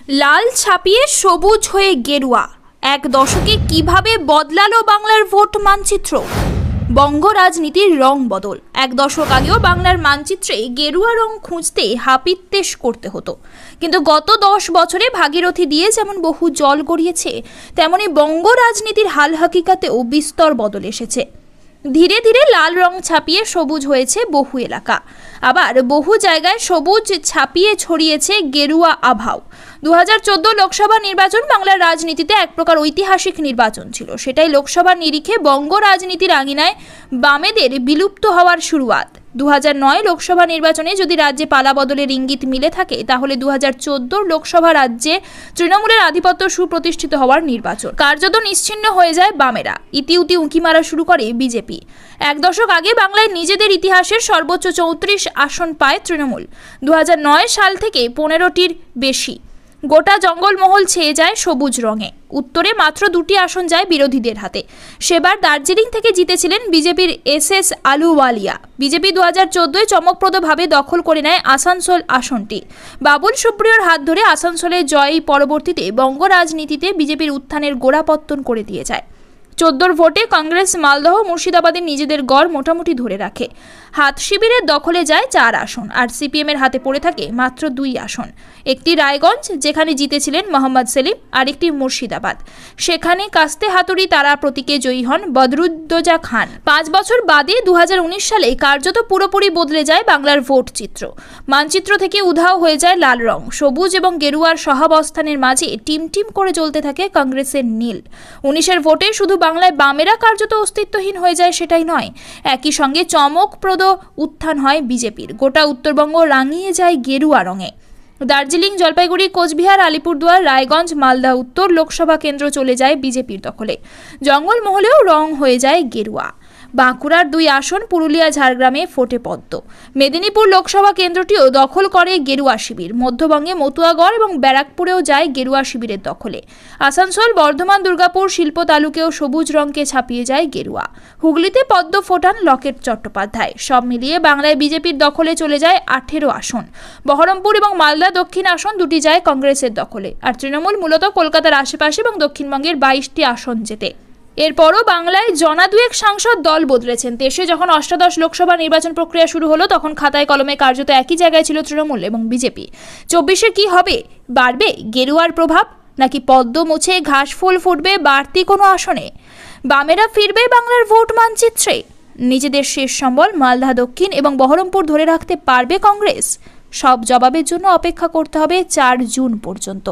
লাল ছাপিয়ে সবুজ হয়ে গেরুয়া, এক দশকে কিভাবে বদলালো বাংলার ভোট মানচিত্র। বঙ্গ রাজনীতির রং বদল। এক দশক আগেও বাংলার মানচিত্রে গেরুয়া রং খুঁজতে হাপিত্যেশ করতে হতো, কিন্তু গত 10 বছরে ভাগীরথী দিয়ে যেমন বহু জল গড়িয়েছে, তেমনি বঙ্গ রাজনীতির হাল হাকিকাতেও বিস্তর বদল এসেছে। ধীরে ধীরে লাল রং ছাপিয়ে সবুজ হয়েছে বহু এলাকা, আবার বহু জায়গায় সবুজ ছাপিয়ে ছড়িয়েছে গেরুয়া আভাও। 2014 লোকসভা নির্বাচন বাংলার রাজনীতিতে এক প্রকার ঐতিহাসিক নির্বাচন ছিল। সেটাই লোকসভার নিরিখে বঙ্গ রাজনীতির আঙিনায় বামেদের বিলুপ্ত হওয়ার শুরুয়াত। 2009 লোকসভা নির্বাচনে যদি রাজ্যে পালা বদলের ইঙ্গিত মিলে থাকে, তাহলে 2014 লোকসভা রাজ্যে তৃণমূলের আধিপত্য সুপ্রতিষ্ঠিত হওয়ার নির্বাচন। কার্যত নিশ্চিহ্ন হয়ে যায় বামেরা, ইতিউতি উঁকি মারা শুরু করে বিজেপি। এক দশক আগে বাংলায় নিজেদের ইতিহাসের সর্বোচ্চ 34 আসন পায় তৃণমূল। 2009 সাল থেকে 15টির বেশি। গোটা জঙ্গলমহল ছেয়ে যায় সবুজ রঙে। উত্তরে মাত্র 2টি আসন যায় বিরোধীদের হাতে। সেবার দার্জিলিং থেকে জিতেছিলেন বিজেপির SS আলুওয়ালিয়া। বিজেপি 2014 চমকপ্রদভাবে দখল করে নেয় আসানসোল আসনটি। বাবুল সুপ্রিয়র হাত ধরে আসানসোলে জয় পরবর্তীতে বঙ্গ রাজনীতিতে বিজেপির উত্থানের গোড়াপত্তন করে দিয়ে যায়। 14 ভোটে কংগ্রেস মালদহ মুর্শিদাবাদে নিজেদের গড় মোটামুটি ধরে রাখে। হাত শিবিরের দখলে যায় 4 আসন, আর সিপিএমের হাতে পড়ে থাকে মাত্র 2 আসন। একটি রায়গঞ্জ, যেখানে জিতেছিলেন মোহাম্মদ সেলিম, আর একটি মুর্শিদাবাদ। সেখানে কাস্তে হাতুড়ি তারা প্রতীকে জয়ী হন বদরুদ্দোজা খান। 5 বছর বাদে 2019 সালে কার্যত পুরোপুরি বদলে যায় বাংলার ভোট চিত্র। মানচিত্র থেকে উধাও হয়ে যায় লাল রং। সবুজ এবং গেরুয়ার সহাবস্থানের মাঝে টিমটিম করে জ্বলতে থাকে কংগ্রেসের নীল। 19-এর ভোটে শুধু বাংলায় বামেরা কার্যত অস্তিত্বহীন হয়ে যায় সেটাই নয়, একই সঙ্গে চমকপ্রদ উত্থান হয় বিজেপির। গোটা উত্তরবঙ্গ রাঙিয়ে যায় গেরুয়া রঙে। দার্জিলিং, জলপাইগুড়ি, কোচবিহার, আলিপুরদুয়ার, রায়গঞ্জ, মালদা উত্তর লোকসভা কেন্দ্র চলে যায় বিজেপির দখলে। জঙ্গলমহলেও রং হয়ে যায় গেরুয়া। বাঁকুড়ার 2 আসন, পুরুলিয়া, ঝাড়গ্রামে ফোটে পদ্ম। মেদিনীপুর লোকসভা কেন্দ্রটিও দখল করে গেরুয়া শিবির। মধ্যবঙ্গে মতুয়াগড় এবং ব্যারাকপুরেও যায় গেরুয়া শিবিরের দখলে। আসানসোল, বর্ধমান, দুর্গাপুর, শিল্প তালুকেও সবুজ রঙকে ছাপিয়ে যায় গেরুয়া। হুগলিতে পদ্ম ফোটান লকেট চট্টোপাধ্যায়। সব মিলিয়ে বাংলায় বিজেপির দখলে চলে যায় 18 আসন। বহরমপুর এবং মালদা দক্ষিণ আসন 2টি যায় কংগ্রেসের দখলে। আর তৃণমূল মূলত কলকাতার আশেপাশে এবং দক্ষিণবঙ্গের 22টি আসন জেতে। এরপরও বাংলায় জনা দুয়েক সাংসদ দল বদলেছেন। দেশে যখন অষ্টাদশ লোকসভা নির্বাচন প্রক্রিয়া শুরু হলো, তখন খাতায় কলমে কার্যত একই জায়গায় ছিল তৃণমূল এবং বিজেপি। 24-এ কি হবে? বাড়বে গেরুয়ার প্রভাব, নাকি পদ্ম মুছে ঘাস ফুল ফুটবে বাড়তি কোনো আসনে? বামেরা ফিরবে বাংলার ভোট মানচিত্রে? নিজেদের শেষ সম্বল মালদা দক্ষিণ এবং বহরমপুর ধরে রাখতে পারবে কংগ্রেস? সব জবাবের জন্য অপেক্ষা করতে হবে 4 জুন পর্যন্ত।